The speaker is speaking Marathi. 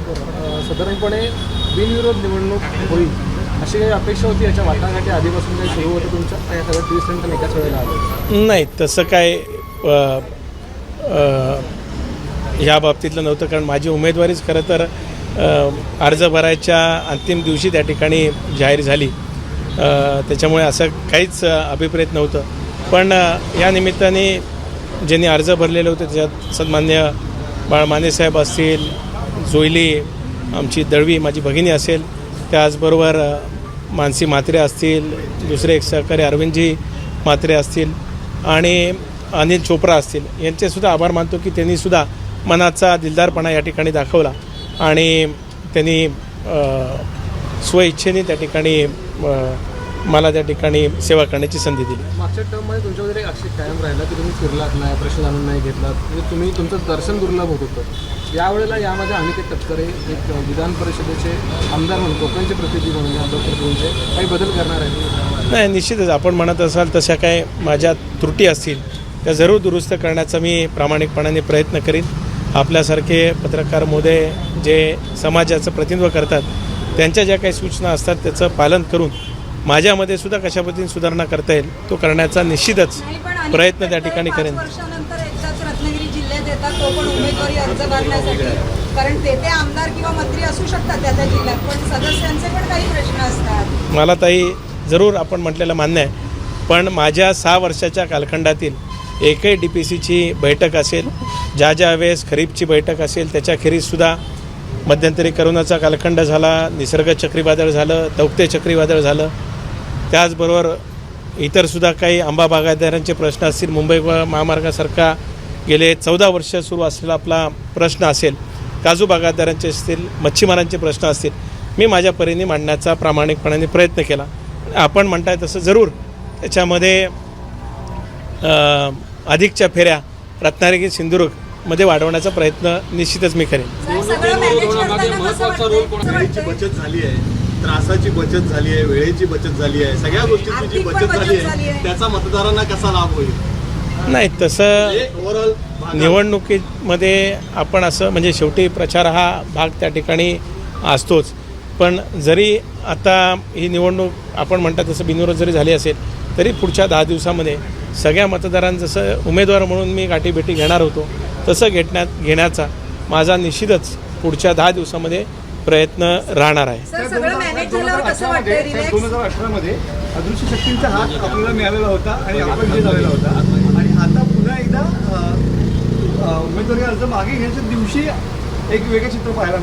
साधारणपणे बिनविरोध निवडणूक होईल अशी काही अपेक्षा होती? याच्या वाटाघाटी आधीपासून काही सुरू होतं तुमच्या? त्या सगळं 30 मिनिटं एकाच वेळेला आलं? नाही, तसं काय ह्या बाबतीतलं नव्हतं. कारण माझी उमेदवारीच खरं तर अर्ज भरायच्या अंतिम दिवशी त्या ठिकाणी जाहीर झाली. त्याच्यामुळे असं काहीच अभिप्रेत नव्हतं. पण या निमित्ताने ज्यांनी अर्ज भरलेले होते त्याच्यात सन्मान्य मानेसाहेब असतील, जोयली आमची दळवी माझी भगिनी असेल, त्याचबरोबर मानसी म्हात्रे असतील, दुसरे एक सहकारी अरविंदजी म्हात्रे असतील आणि अनिल चोप्रा असतील, यांचेसुद्धा आभार मानतो की त्यांनीसुद्धा मनाचा दिलदारपणा या ठिकाणी दाखवला आणि त्यांनी स्वइच्छेने त्या ठिकाणी मला त्या ठिकाणी सेवा करण्याची संधी दिली. मागच्या टर्ममध्ये तुमच्याकडे आक्षेप कायम राहिला की तुम्ही फिरलात नाही, प्रश्न जाणून नाही घेतलात, म्हणजे तुम्ही तुमचं दर्शन दुर्लभ होत होतं. यावेळेला यामध्ये अनिकेत तटकरे एक विधान परिषदेचे आमदार म्हणून, कोकणचे प्रतिनिधी म्हणून आमदारचे काही बदल करणार आहे? नाही, निश्चितच आपण म्हणत असाल तशा काय माझ्या त्रुटी असतील त्या जरूर दुरुस्त करण्याचा मी प्रामाणिकपणाने प्रयत्न करीन. आपल्यासारखे पत्रकार महोदय जे समाजाचं प्रतिनिधित्व करतात त्यांच्या ज्या काही सूचना असतात त्याचं पालन करून माझ्यामध्ये सुद्धा कशा पद्धतीने सुधारणा करता येईल तो करण्याचा निश्चितच प्रयत्न त्या ठिकाणी करेन. वर्षानंतर एकदाच रत्नागिरी जिल्ह्यात येतात, तो पण उमेदवारी अर्ज भरण्यासाठी. कारण ते आमदार किंवा मंत्री असू शकतात त्या जिल्ह्यात, पण सदस्यांचे पण काही प्रश्न असतात. मला ताई जरूर आपण म्हटलेलं मान्य आहे, पण माझ्या 6 वर्षाच्या कालखंडातील एकही DPCची बैठक असेल, ज्या वेळेस खरीपची बैठक असेल, त्याच्याखेरीजसुद्धा मध्यंतरी करोनाचा कालखंड झाला, निसर्ग चक्रीवादळ झालं, तौक्ते चक्रीवादळ झालं, त्याचबरोबर इतरसुद्धा काही आंबा बागायतदारांचे प्रश्न असतील, मुंबई महामार्गासारखा गेले 14 वर्ष सुरू असलेला आपला प्रश्न असेल, काजू बागायतदारांचे असतील, मच्छीमारांचे प्रश्न असतील, मी माझ्या परीने मांडण्याचा प्रामाणिकपणाने प्रयत्न केला. आपण म्हणताय तसं जरूर त्याच्यामध्ये अधिकच्या फेऱ्या रत्नागिरी सिंधुदुर्गमध्ये वाढवण्याचा प्रयत्न निश्चितच मी करेन. वेळेची बचत झाली आहे, त्रासाची बचत झाली आहे, वेळेची बचत झाली आहे, सगळ्या गोष्टींची जी बचत झाली आहे त्याचा मतदारांना कसा लाभ होईल? नाही, तसं ओव्हरऑल निवडणुकीमध्ये आपण असं म्हणजे शेवटी प्रचार हा भाग त्या ठिकाणी असतोच. पण जरी आता ही निवडणूक आपण म्हणतात तसं बिनविरोध जरी झाली असेल तरी पुढच्या 10 दिवसामध्ये सगळ्या मतदारांचं जसं उमेदवार म्हणून मी गाठीभेटी घेणार होतो तसं घेण्याचा माझा निश्चितच पुढच्या 10 दिवसामध्ये प्रयत्न राहणार आहे. 2018मध्ये अदृश्य शक्तींचा हात आपल्याला मिळालेला होता आणि आपण जे झालेला होता आणि आता पुन्हा एकदा उमेदवारी अर्ज मागे घेण्याच्या दिवशी एक वेगळं चित्र पाहायला